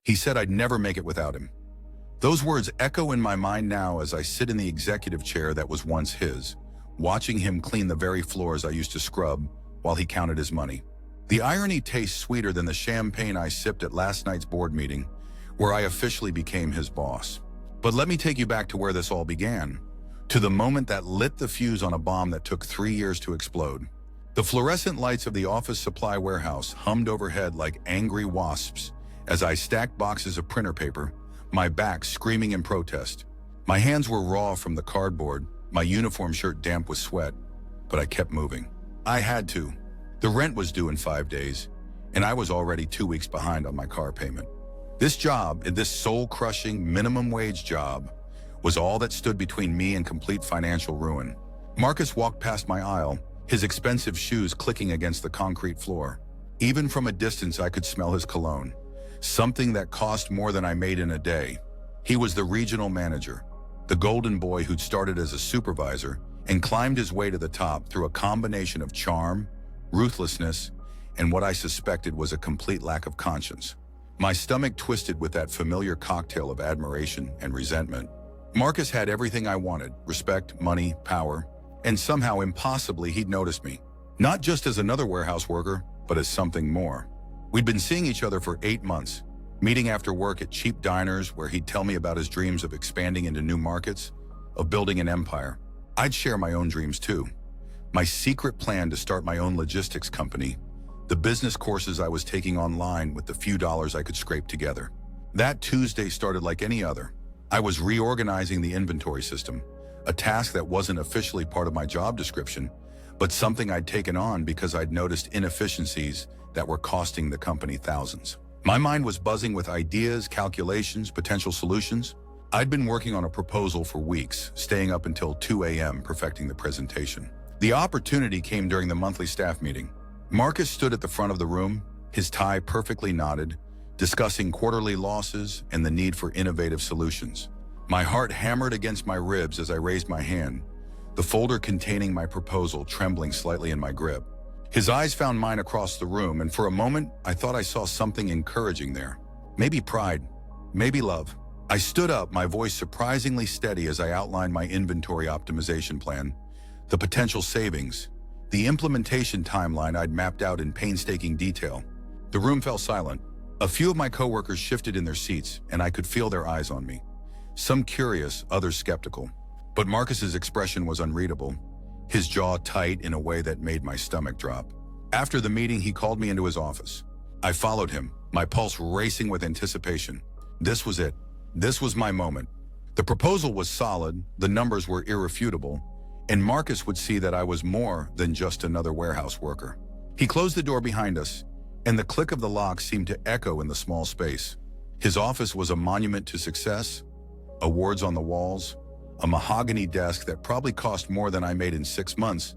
He said I'd never make it without him. Those words echo in my mind now as I sit in the executive chair that was once his, watching him clean the very floors I used to scrub while he counted his money. The irony tastes sweeter than the champagne I sipped at last night's board meeting, where I officially became his boss. But let me take you back to where this all began, to the moment that lit the fuse on a bomb that took 3 years to explode. The fluorescent lights of the office supply warehouse hummed overhead like angry wasps as I stacked boxes of printer paper, my back screaming in protest. My hands were raw from the cardboard, my uniform shirt damp with sweat, but I kept moving. I had to. The rent was due in 5 days, and I was already 2 weeks behind on my car payment. This job, this soul-crushing minimum wage job, was all that stood between me and complete financial ruin. Marcus walked past my aisle, his expensive shoes clicking against the concrete floor. Even from a distance, I could smell his cologne, something that cost more than I made in a day. He was the regional manager, the golden boy who'd started as a supervisor and climbed his way to the top through a combination of charm, ruthlessness, and what I suspected was a complete lack of conscience. My stomach twisted with that familiar cocktail of admiration and resentment. Marcus had everything I wanted: respect, money, power, and somehow, impossibly, he'd noticed me. Not just as another warehouse worker, but as something more. We'd been seeing each other for 8 months, meeting after work at cheap diners where he'd tell me about his dreams of expanding into new markets, of building an empire. I'd share my own dreams too. My secret plan to start my own logistics company, the business courses I was taking online with the few dollars I could scrape together. That Tuesday started like any other. I was reorganizing the inventory system, a task that wasn't officially part of my job description, but something I'd taken on because I'd noticed inefficiencies that were costing the company thousands. My mind was buzzing with ideas, calculations, potential solutions. I'd been working on a proposal for weeks, staying up until 2 a.m. perfecting the presentation. The opportunity came during the monthly staff meeting. Marcus stood at the front of the room, his tie perfectly knotted, discussing quarterly losses and the need for innovative solutions. My heart hammered against my ribs as I raised my hand, the folder containing my proposal trembling slightly in my grip. His eyes found mine across the room, and for a moment, I thought I saw something encouraging there. Maybe pride, maybe love. I stood up, my voice surprisingly steady as I outlined my inventory optimization plan, the potential savings, the implementation timeline I'd mapped out in painstaking detail. The room fell silent. A few of my coworkers shifted in their seats, and I could feel their eyes on me. Some curious, others skeptical. But Marcus's expression was unreadable, his jaw tight in a way that made my stomach drop. After the meeting, he called me into his office. I followed him, my pulse racing with anticipation. This was it. This was my moment. The proposal was solid, the numbers were irrefutable, and Marcus would see that I was more than just another warehouse worker. He closed the door behind us, and the click of the lock seemed to echo in the small space. His office was a monument to success, awards on the walls, a mahogany desk that probably cost more than I made in 6 months,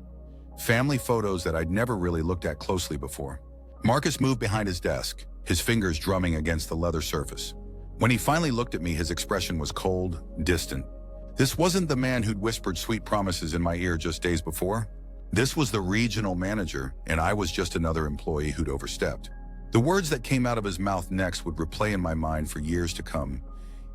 family photos that I'd never really looked at closely before. Marcus moved behind his desk, his fingers drumming against the leather surface. When he finally looked at me, his expression was cold, distant. This wasn't the man who'd whispered sweet promises in my ear just days before. This was the regional manager, and I was just another employee who'd overstepped. The words that came out of his mouth next would replay in my mind for years to come,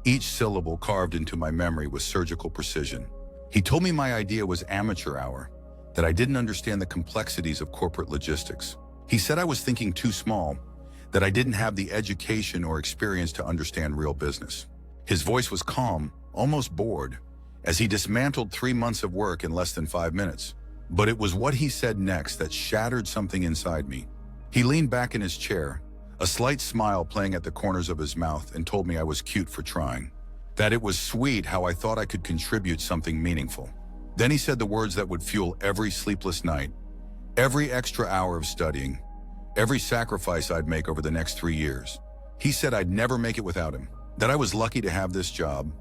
each syllable carved into my memory with surgical precision. He told me my idea was amateur hour, that I didn't understand the complexities of corporate logistics. He said I was thinking too small, that I didn't have the education or experience to understand real business. His voice was calm, almost bored, as he dismantled 3 months of work in less than 5 minutes. But it was what he said next that shattered something inside me. He leaned back in his chair, a slight smile playing at the corners of his mouth, and told me I was cute for trying. That it was sweet how I thought I could contribute something meaningful. Then he said the words that would fuel every sleepless night, every extra hour of studying, every sacrifice I'd make over the next 3 years. He said I'd never make it without him, that I was lucky to have this job,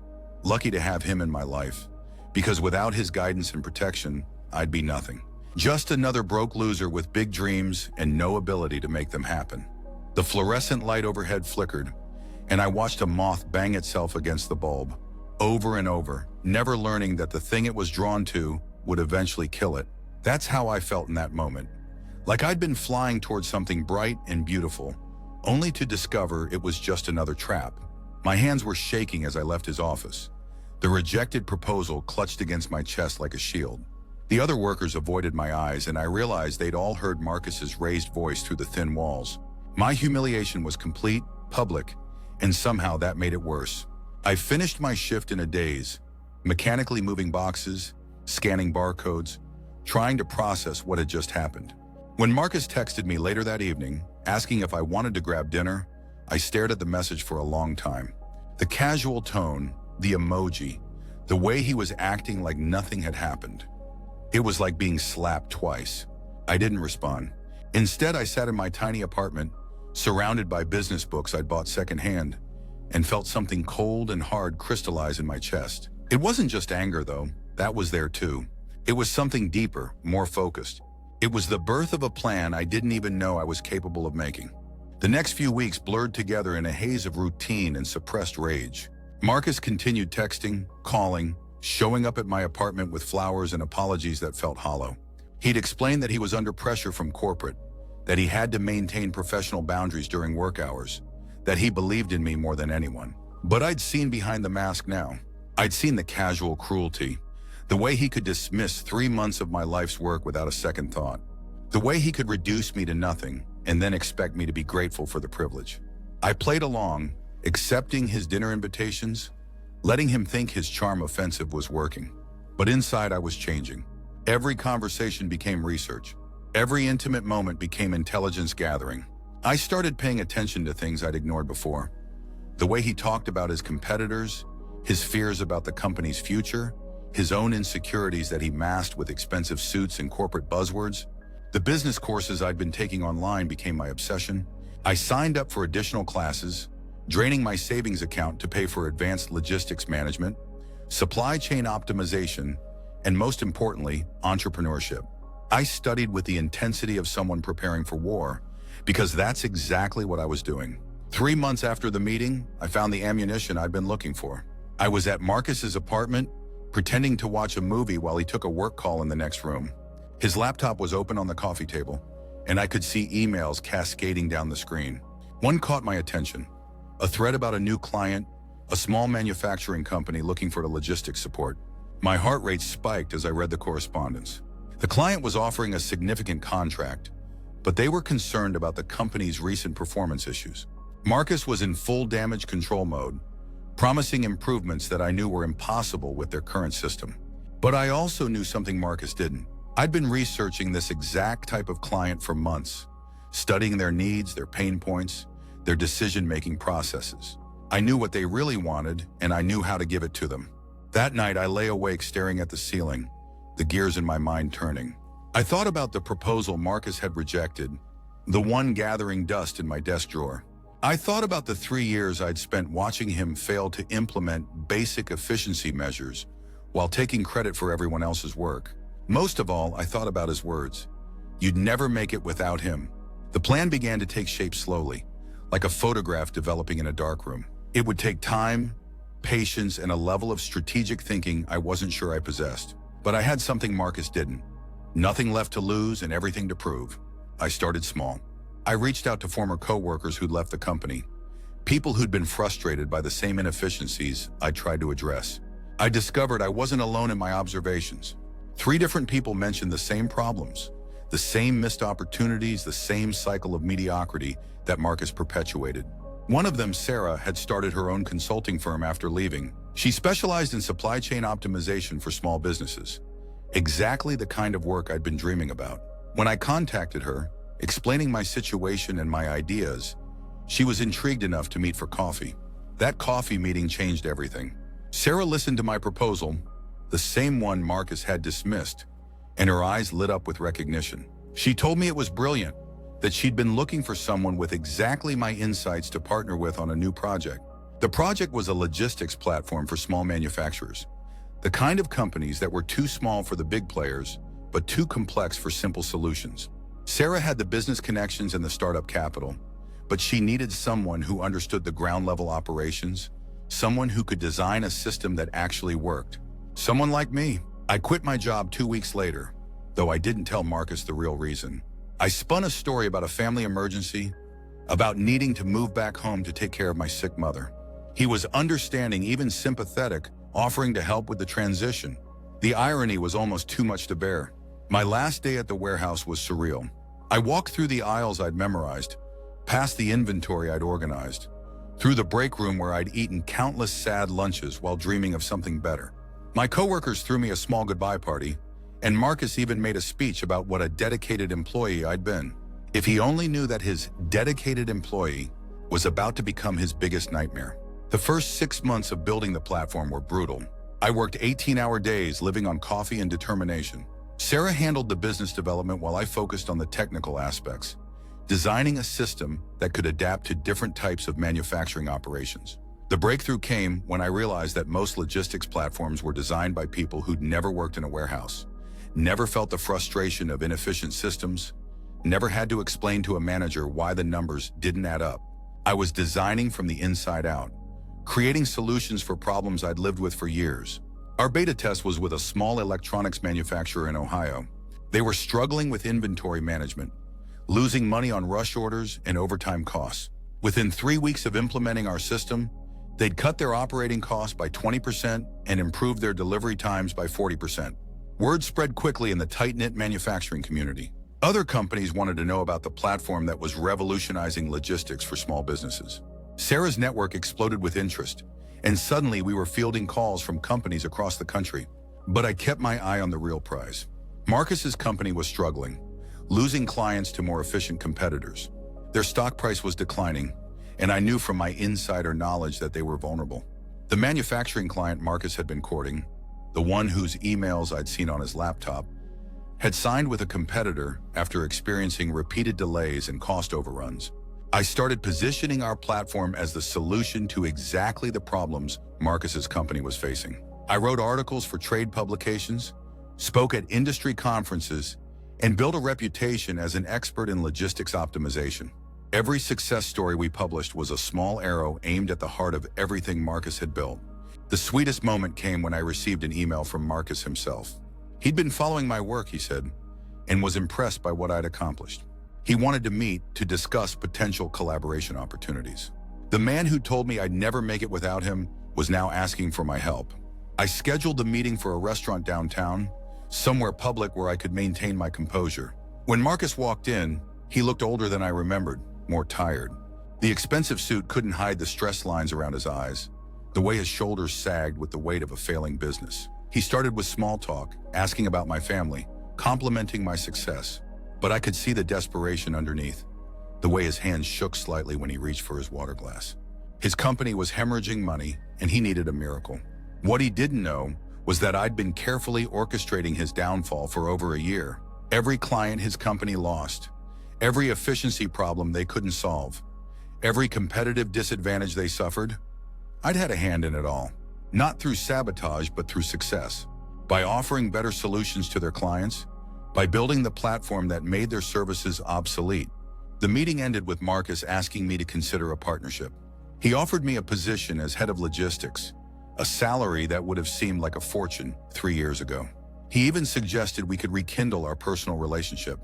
lucky to have him in my life, because without his guidance and protection, I'd be nothing. Just another broke loser with big dreams and no ability to make them happen. The fluorescent light overhead flickered, and I watched a moth bang itself against the bulb, over and over, never learning that the thing it was drawn to would eventually kill it. That's how I felt in that moment. Like I'd been flying towards something bright and beautiful, only to discover it was just another trap. My hands were shaking as I left his office. The rejected proposal clutched against my chest like a shield. The other workers avoided my eyes, and I realized they'd all heard Marcus's raised voice through the thin walls. My humiliation was complete, public, and somehow that made it worse. I finished my shift in a daze, mechanically moving boxes, scanning barcodes, trying to process what had just happened. When Marcus texted me later that evening, asking if I wanted to grab dinner, I stared at the message for a long time. The casual tone, the emoji, the way he was acting like nothing had happened. It was like being slapped twice. I didn't respond. Instead, I sat in my tiny apartment, surrounded by business books I'd bought secondhand, and felt something cold and hard crystallize in my chest. It wasn't just anger, though. That was there too. It was something deeper, more focused. It was the birth of a plan I didn't even know I was capable of making. The next few weeks blurred together in a haze of routine and suppressed rage. Marcus continued texting, calling, showing up at my apartment with flowers and apologies that felt hollow. He'd explained that he was under pressure from corporate, that he had to maintain professional boundaries during work hours, that he believed in me more than anyone. But I'd seen behind the mask now. I'd seen the casual cruelty, the way he could dismiss 3 months of my life's work without a second thought, the way he could reduce me to nothing and then expect me to be grateful for the privilege. I played along, accepting his dinner invitations, letting him think his charm offensive was working. But inside I was changing. Every conversation became research. Every intimate moment became intelligence gathering. I started paying attention to things I'd ignored before. The way he talked about his competitors, his fears about the company's future, his own insecurities that he masked with expensive suits and corporate buzzwords. The business courses I'd been taking online became my obsession. I signed up for additional classes, draining my savings account to pay for advanced logistics management, supply chain optimization, and most importantly, entrepreneurship. I studied with the intensity of someone preparing for war, because that's exactly what I was doing. 3 months after the meeting, I found the ammunition I'd been looking for. I was at Marcus's apartment, pretending to watch a movie while he took a work call in the next room. His laptop was open on the coffee table, and I could see emails cascading down the screen. One caught my attention. A thread about a new client, a small manufacturing company looking for logistics support. My heart rate spiked as I read the correspondence. The client was offering a significant contract, but they were concerned about the company's recent performance issues. Marcus was in full damage control mode, promising improvements that I knew were impossible with their current system. But I also knew something Marcus didn't. I'd been researching this exact type of client for months, studying their needs, their pain points, their decision-making processes. I knew what they really wanted, and I knew how to give it to them. That night, I lay awake staring at the ceiling, the gears in my mind turning. I thought about the proposal Marcus had rejected, the one gathering dust in my desk drawer. I thought about the 3 years I'd spent watching him fail to implement basic efficiency measures while taking credit for everyone else's work. Most of all, I thought about his words. You'd never make it without him. The plan began to take shape slowly, like a photograph developing in a darkroom. It would take time, patience, and a level of strategic thinking I wasn't sure I possessed. But I had something Marcus didn't. Nothing left to lose and everything to prove. I started small. I reached out to former coworkers who'd left the company, people who'd been frustrated by the same inefficiencies I tried to address. I discovered I wasn't alone in my observations. 3 different people mentioned the same problems, the same missed opportunities, the same cycle of mediocrity that Marcus perpetuated. One of them, Sarah, had started her own consulting firm after leaving. She specialized in supply chain optimization for small businesses, exactly the kind of work I'd been dreaming about. When I contacted her, explaining my situation and my ideas, she was intrigued enough to meet for coffee. That coffee meeting changed everything. Sarah listened to my proposal, the same one Marcus had dismissed, and her eyes lit up with recognition. She told me it was brilliant, that she'd been looking for someone with exactly my insights to partner with on a new project. The project was a logistics platform for small manufacturers, the kind of companies that were too small for the big players, but too complex for simple solutions. Sarah had the business connections and the startup capital, but she needed someone who understood the ground-level operations, someone who could design a system that actually worked. Someone like me. I quit my job 2 weeks later, though I didn't tell Marcus the real reason. I spun a story about a family emergency, about needing to move back home to take care of my sick mother. He was understanding, even sympathetic, offering to help with the transition. The irony was almost too much to bear. My last day at the warehouse was surreal. I walked through the aisles I'd memorized, past the inventory I'd organized, through the break room where I'd eaten countless sad lunches while dreaming of something better. My coworkers threw me a small goodbye party, and Marcus even made a speech about what a dedicated employee I'd been. If he only knew that his dedicated employee was about to become his biggest nightmare. The first 6 months of building the platform were brutal. I worked 18-hour days living on coffee and determination. Sarah handled the business development while I focused on the technical aspects, designing a system that could adapt to different types of manufacturing operations. The breakthrough came when I realized that most logistics platforms were designed by people who'd never worked in a warehouse, never felt the frustration of inefficient systems, never had to explain to a manager why the numbers didn't add up. I was designing from the inside out, creating solutions for problems I'd lived with for years. Our beta test was with a small electronics manufacturer in Ohio. They were struggling with inventory management, losing money on rush orders and overtime costs. Within 3 weeks of implementing our system, they'd cut their operating costs by 20% and improved their delivery times by 40%. Word spread quickly in the tight-knit manufacturing community. Other companies wanted to know about the platform that was revolutionizing logistics for small businesses. Sarah's network exploded with interest, and suddenly we were fielding calls from companies across the country. But I kept my eye on the real prize. Marcus's company was struggling, losing clients to more efficient competitors. Their stock price was declining, and I knew from my insider knowledge that they were vulnerable. The manufacturing client Marcus had been courting, the one whose emails I'd seen on his laptop, had signed with a competitor after experiencing repeated delays and cost overruns. I started positioning our platform as the solution to exactly the problems Marcus's company was facing. I wrote articles for trade publications, spoke at industry conferences, and built a reputation as an expert in logistics optimization. Every success story we published was a small arrow aimed at the heart of everything Marcus had built. The sweetest moment came when I received an email from Marcus himself. He'd been following my work, he said, and was impressed by what I'd accomplished. He wanted to meet to discuss potential collaboration opportunities. The man who told me I'd never make it without him was now asking for my help. I scheduled the meeting for a restaurant downtown, somewhere public where I could maintain my composure. When Marcus walked in, he looked older than I remembered, more tired. The expensive suit couldn't hide the stress lines around his eyes, the way his shoulders sagged with the weight of a failing business. He started with small talk, asking about my family, complimenting my success. But I could see the desperation underneath, the way his hands shook slightly when he reached for his water glass. His company was hemorrhaging money, and he needed a miracle. What he didn't know was that I'd been carefully orchestrating his downfall for over a year. Every client his company lost, every efficiency problem they couldn't solve, every competitive disadvantage they suffered, I'd had a hand in it all. Not through sabotage, but through success. By offering better solutions to their clients, by building the platform that made their services obsolete. The meeting ended with Marcus asking me to consider a partnership. He offered me a position as head of logistics, a salary that would have seemed like a fortune 3 years ago. He even suggested we could rekindle our personal relationship,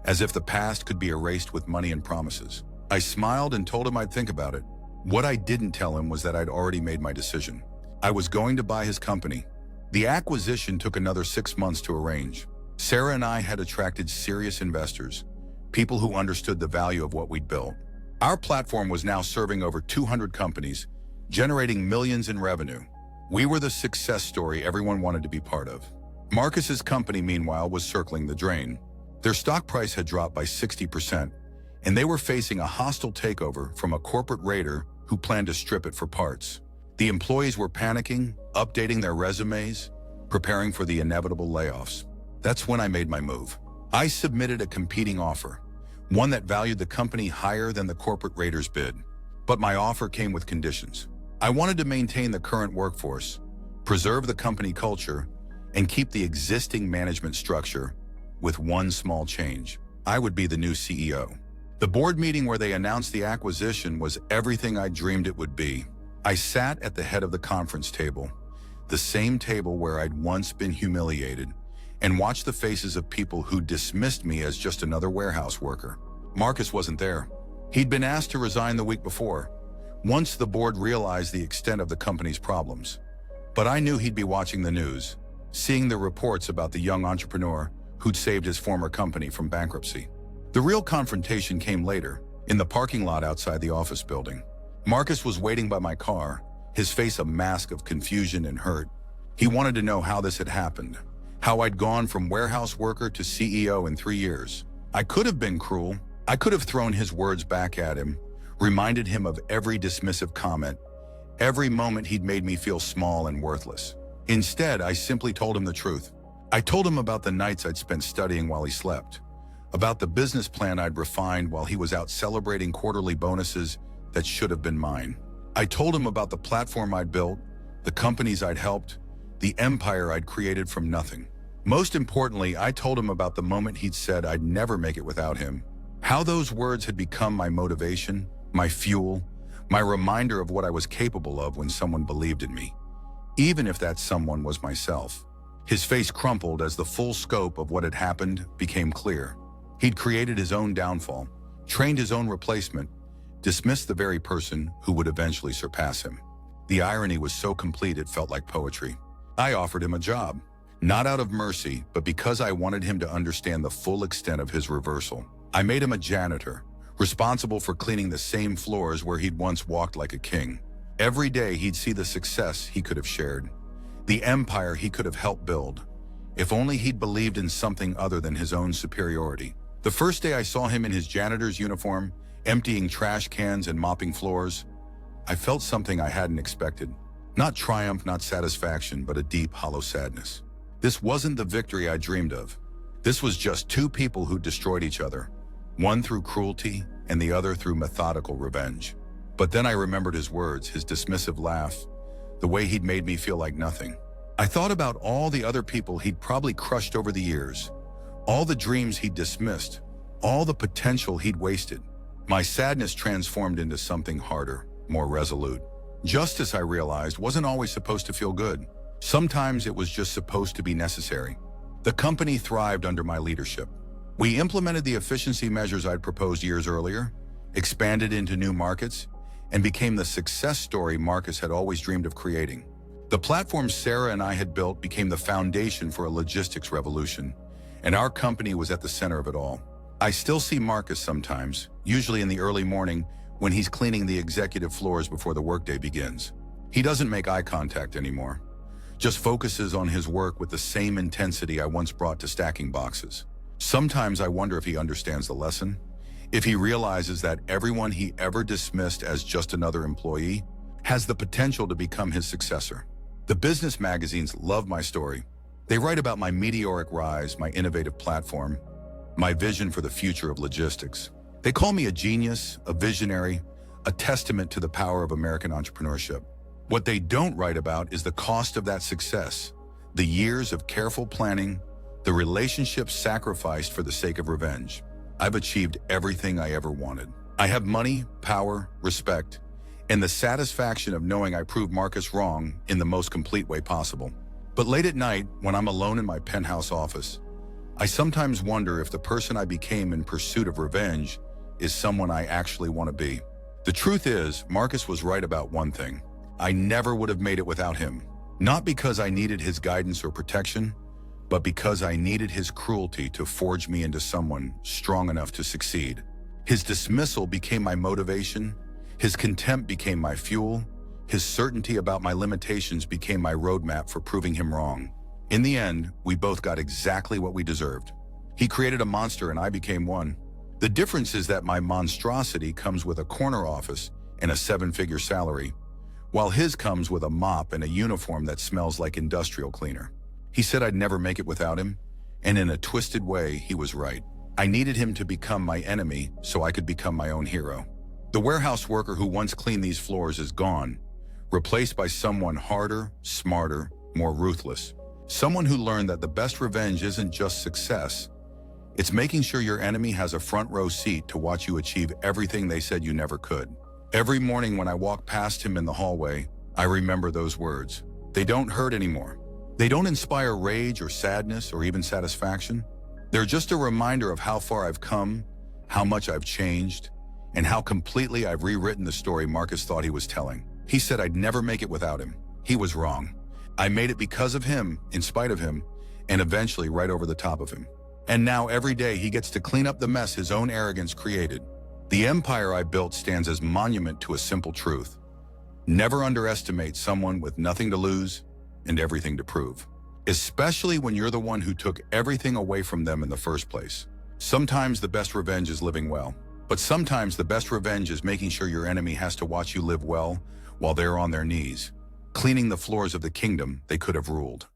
as if the past could be erased with money and promises. I smiled and told him I'd think about it. What I didn't tell him was that I'd already made my decision. I was going to buy his company. The acquisition took another 6 months to arrange. Sarah and I had attracted serious investors, people who understood the value of what we'd built. Our platform was now serving over 200 companies, generating millions in revenue. We were the success story everyone wanted to be part of. Marcus's company, meanwhile, was circling the drain. Their stock price had dropped by 60%, and they were facing a hostile takeover from a corporate raider who planned to strip it for parts. The employees were panicking, updating their resumes, preparing for the inevitable layoffs. That's when I made my move. I submitted a competing offer, one that valued the company higher than the corporate raiders' bid. But my offer came with conditions. I wanted to maintain the current workforce, preserve the company culture, and keep the existing management structure with one small change. I would be the new CEO. The board meeting where they announced the acquisition was everything I dreamed it would be. I sat at the head of the conference table, the same table where I'd once been humiliated, and watched the faces of people who dismissed me as just another warehouse worker. Marcus wasn't there. He'd been asked to resign the week before, once the board realized the extent of the company's problems. But I knew he'd be watching the news, seeing the reports about the young entrepreneur who'd saved his former company from bankruptcy. The real confrontation came later, in the parking lot outside the office building. Marcus was waiting by my car, his face a mask of confusion and hurt. He wanted to know how this had happened, how I'd gone from warehouse worker to CEO in 3 years. I could have been cruel. I could have thrown his words back at him, reminded him of every dismissive comment, every moment he'd made me feel small and worthless. Instead, I simply told him the truth. I told him about the nights I'd spent studying while he slept, about the business plan I'd refined while he was out celebrating quarterly bonuses that should have been mine. I told him about the platform I'd built, the companies I'd helped, the empire I'd created from nothing. Most importantly, I told him about the moment he'd said I'd never make it without him, how those words had become my motivation, my fuel, my reminder of what I was capable of when someone believed in me, even if that someone was myself. His face crumpled as the full scope of what had happened became clear. He'd created his own downfall, trained his own replacement, dismissed the very person who would eventually surpass him. The irony was so complete it felt like poetry. I offered him a job, not out of mercy, but because I wanted him to understand the full extent of his reversal. I made him a janitor, responsible for cleaning the same floors where he'd once walked like a king. Every day he'd see the success he could have shared, the empire he could have helped build, if only he'd believed in something other than his own superiority. The first day I saw him in his janitor's uniform, emptying trash cans and mopping floors, I felt something I hadn't expected. Not triumph, not satisfaction, but a deep, hollow sadness. This wasn't the victory I dreamed of. This was just two people who destroyed each other, one through cruelty and the other through methodical revenge. But then I remembered his words, his dismissive laugh, the way he'd made me feel like nothing. I thought about all the other people he'd probably crushed over the years, all the dreams he'd dismissed, all the potential he'd wasted. My sadness transformed into something harder, more resolute. Justice, I realized, wasn't always supposed to feel good. Sometimes it was just supposed to be necessary. The company thrived under my leadership. We implemented the efficiency measures I'd proposed years earlier, expanded into new markets, and became the success story Marcus had always dreamed of creating. The platform Sarah and I had built became the foundation for a logistics revolution, and our company was at the center of it all. I still see Marcus sometimes, usually in the early morning when he's cleaning the executive floors before the workday begins. He doesn't make eye contact anymore, just focuses on his work with the same intensity I once brought to stacking boxes. Sometimes I wonder if he understands the lesson, if he realizes that everyone he ever dismissed as just another employee has the potential to become his successor. The business magazines love my story. They write about my meteoric rise, my innovative platform, my vision for the future of logistics. They call me a genius, a visionary, a testament to the power of American entrepreneurship. What they don't write about is the cost of that success, the years of careful planning, the relationships sacrificed for the sake of revenge. I've achieved everything I ever wanted. I have money, power, respect, and the satisfaction of knowing I proved Marcus wrong in the most complete way possible. But late at night, when I'm alone in my penthouse office, I sometimes wonder if the person I became in pursuit of revenge is someone I actually want to be. The truth is, Marcus was right about one thing. I never would have made it without him. Not because I needed his guidance or protection, but because I needed his cruelty to forge me into someone strong enough to succeed. His dismissal became my motivation, his contempt became my fuel, his certainty about my limitations became my roadmap for proving him wrong. In the end, we both got exactly what we deserved. He created a monster and I became one. The difference is that my monstrosity comes with a corner office and a 7-figure salary, while his comes with a mop and a uniform that smells like industrial cleaner. He said I'd never make it without him, and in a twisted way, he was right. I needed him to become my enemy so I could become my own hero. The warehouse worker who once cleaned these floors is gone, replaced by someone harder, smarter, more ruthless. Someone who learned that the best revenge isn't just success, it's making sure your enemy has a front row seat to watch you achieve everything they said you never could. Every morning when I walk past him in the hallway, I remember those words. They don't hurt anymore. They don't inspire rage or sadness or even satisfaction. They're just a reminder of how far I've come, how much I've changed, and how completely I've rewritten the story Marcus thought he was telling. He said I'd never make it without him. He was wrong. I made it because of him, in spite of him, and eventually right over the top of him. And now every day he gets to clean up the mess his own arrogance created. The empire I built stands as monument to a simple truth. Never underestimate someone with nothing to lose and everything to prove. Especially when you're the one who took everything away from them in the first place. Sometimes the best revenge is living well, but sometimes the best revenge is making sure your enemy has to watch you live well while they're on their knees, cleaning the floors of the kingdom they could have ruled.